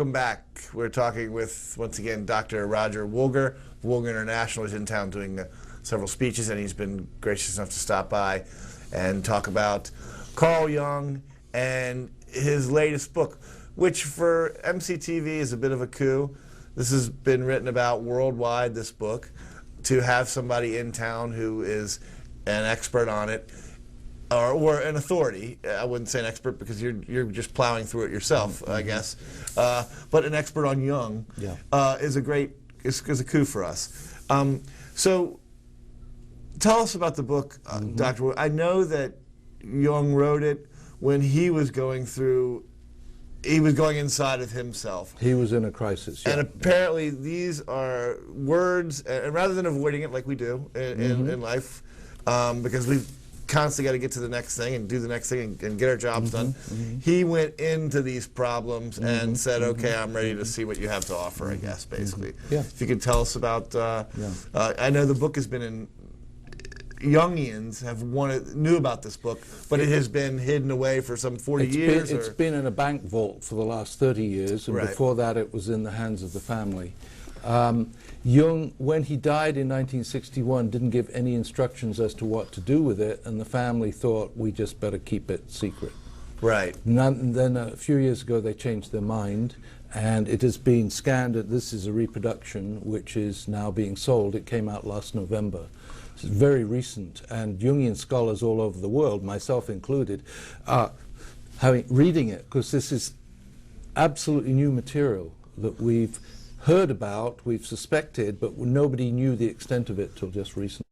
Welcome back. We're talking with, once again, Dr. Roger Woolger. Woolger International is in town doing several speeches, and he's been gracious enough to stop by and talk about Carl Jung and his latest book, which for MCTV is a bit of a coup. This has been written about worldwide, this book. To have somebody in town who is an expert on it, or an authority. I wouldn't say an expert because you're just plowing through it yourself, I guess. But an expert on Jung is a coup for us. So tell us about the book, Dr. Wood. I know that Jung wrote it when he was going inside of himself. He was in a crisis. And apparently these are words, and rather than avoiding it like we do in life, because we've constantly got to get to the next thing and do the next thing and get our jobs done. He went into these problems and said, okay, I'm ready to see what you have to offer, I guess, basically. If you could tell us about, I know the book has been in, Jungians knew about this book, but it has been hidden away for some 40 years? It's been in a bank vault for the last 30 years, and before that it was in the hands of the family. Jung, when he died in 1961, didn't give any instructions as to what to do with it, and the family thought, we just better keep it secret. Right. And then a few years ago they changed their mind, and it has been scanned. This is a reproduction which is now being sold. It came out last November. It's very recent, and Jungian scholars all over the world, myself included, are reading it, because this is absolutely new material that we've heard about, we've suspected, but nobody knew the extent of it till just recently.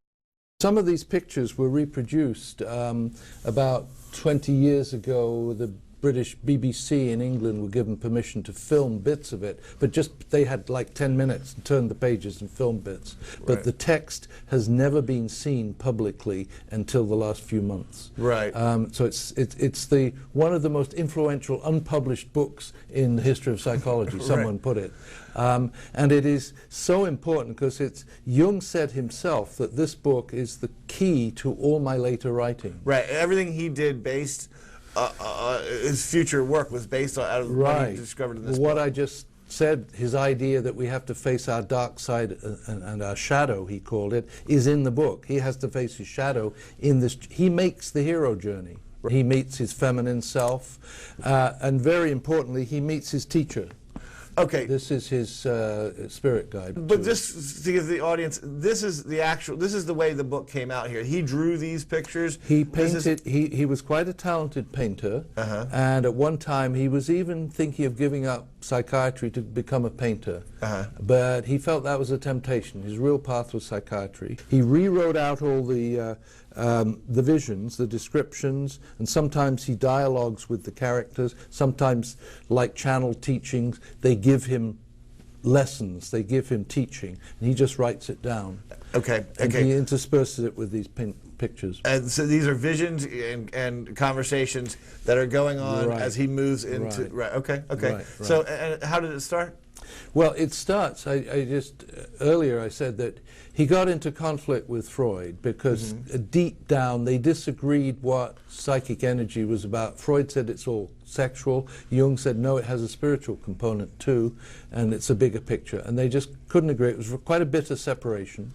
Some of these pictures were reproduced about 20 years ago. The British BBC in England were given permission to film bits of it, but they had like 10 minutes and turned the pages and filmed bits. But the text has never been seen publicly until the last few months. Right. So it's one of the most influential unpublished books in the history of psychology, someone put it. And it is so important because Jung said himself that this book is the key to all my later writing. Right. Everything he did based his future work was based on what he discovered in this book. What I just said, his idea that we have to face our dark side and our shadow, he called it, is in the book. He has to face his shadow in this. He makes the hero journey. He meets his feminine self, and very importantly, he meets his teacher. Okay. This is his spirit guide. But just to give the audience, this is the way the book came out here. He drew these pictures. He painted, he was quite a talented painter, and at one time he was even thinking of giving up psychiatry to become a painter. But he felt that was a temptation. His real path was psychiatry. He rewrote out all the visions, the descriptions, and sometimes he dialogues with the characters. Sometimes, like channel teachings, they give him lessons, they give him teaching, and he just writes it down. Okay. And he intersperses it with these pictures. And so these are visions and conversations that are going on as he moves into. Okay. So, and how did it start? Well, it starts, earlier I said that he got into conflict with Freud because deep down they disagreed what psychic energy was about. Freud said it's all sexual. Jung said no, it has a spiritual component too, and it's a bigger picture. And they just couldn't agree. It was quite a bitter separation.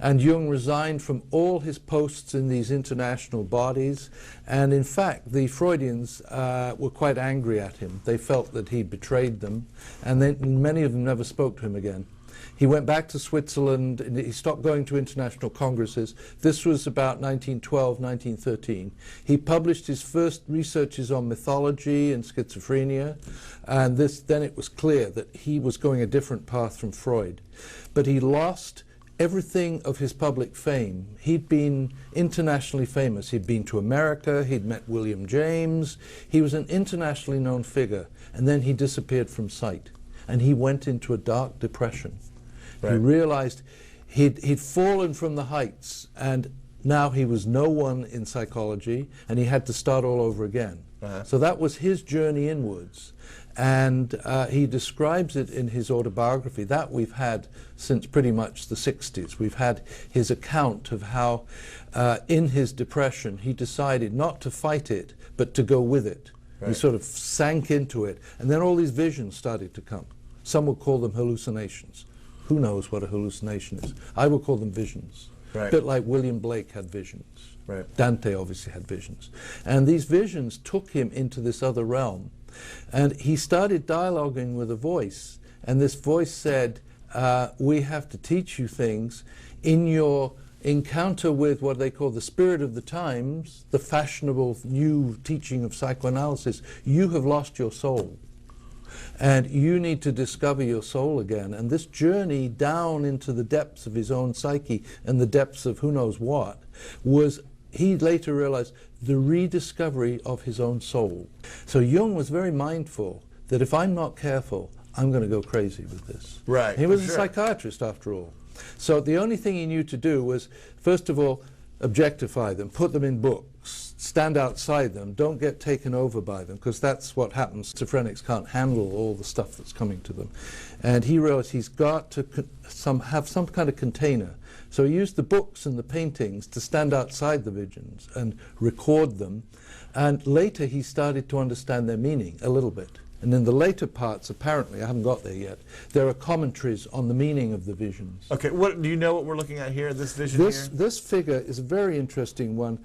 And Jung resigned from all his posts in these international bodies, and in fact the Freudians were quite angry at him. They felt that he betrayed them, and then many of them never spoke to him again. He went back to Switzerland, and he stopped going to international congresses. This was about 1912, 1913. He published his first researches on mythology and schizophrenia, and then it was clear that he was going a different path from Freud. But he lost everything of his public fame. He'd been internationally famous. He'd been to America, he'd met William James. He was an internationally known figure, and then he disappeared from sight, and he went into a dark depression. He realized he'd fallen from the heights, and now he was no one in psychology, and he had to start all over again. So that was his journey inwards. And he describes it in his autobiography. That we've had since pretty much the 60s. We've had his account of how in his depression he decided not to fight it, but to go with it. He sort of sank into it, and then all these visions started to come. Some would call them hallucinations. Who knows what a hallucination is? I would call them visions. A bit like William Blake had visions. Dante obviously had visions. And these visions took him into this other realm. And he started dialoguing with a voice. And this voice said, we have to teach you things. In your encounter with what they call the spirit of the times, the fashionable new teaching of psychoanalysis, you have lost your soul. And you need to discover your soul again. And this journey down into the depths of his own psyche and the depths of who knows what was, he later realized, the rediscovery of his own soul. So Jung was very mindful that if I'm not careful, I'm going to go crazy with this. He was a psychiatrist after all. So the only thing he knew to do was, first of all, objectify them, put them in books, stand outside them, don't get taken over by them, because that's what happens. Schizophrenics can't handle all the stuff that's coming to them. And he realized he's got to have some kind of container. So he used the books and the paintings to stand outside the visions and record them. And later he started to understand their meaning a little bit. And in the later parts, apparently, I haven't got there yet, there are commentaries on the meaning of the visions. Okay, what do you know what we're looking at here, this vision here? This figure is a very interesting one.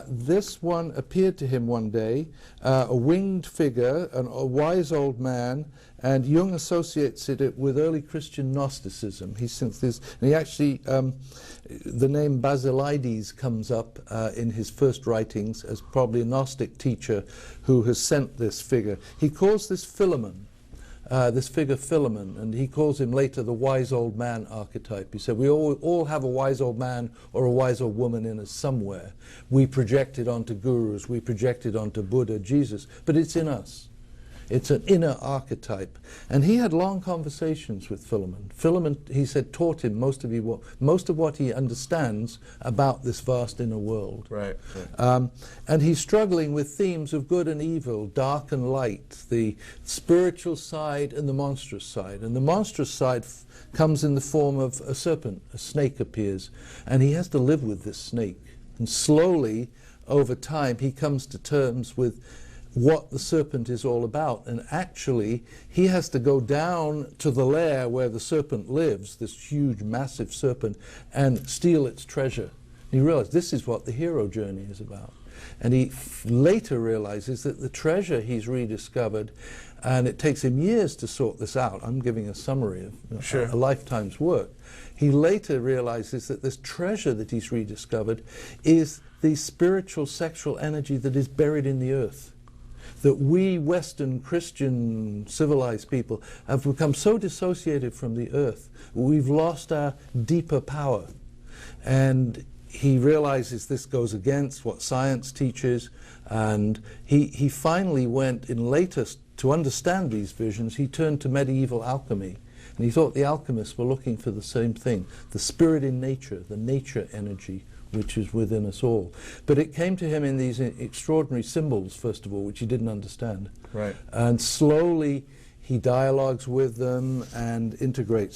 This one appeared to him one day, a winged figure, a wise old man, and Jung associates it with early Christian Gnosticism. He actually, the name Basilides comes up in his first writings as probably a Gnostic teacher who has sent this figure. He calls this Philemon, this figure Philemon, and he calls him later the wise old man archetype. He said we all have a wise old man or a wise old woman in us somewhere. We project it onto gurus, we project it onto Buddha, Jesus, but it's in us. It's an inner archetype. And he had long conversations with Philemon. Philemon, he said, taught him most of what he understands about this vast inner world. And he's struggling with themes of good and evil, dark and light, the spiritual side and the monstrous side. And the monstrous side comes in the form of a serpent. A snake appears. And he has to live with this snake. And slowly, over time, he comes to terms with what the serpent is all about. And actually, he has to go down to the lair where the serpent lives, this huge, massive serpent, and steal its treasure. And he realized this is what the hero journey is about. And he later realizes that the treasure he's rediscovered, and it takes him years to sort this out. I'm giving a summary of a lifetime's work. He later realizes that this treasure that he's rediscovered is the spiritual sexual energy that is buried in the earth. That we Western Christian civilized people have become so dissociated from the earth, we've lost our deeper power. And he realizes this goes against what science teaches, and he finally went in later, to understand these visions, he turned to medieval alchemy. And he thought the alchemists were looking for the same thing, the spirit in nature, the nature energy, which is within us all. But it came to him in these extraordinary symbols, first of all, which he didn't understand. And slowly he dialogues with them and integrates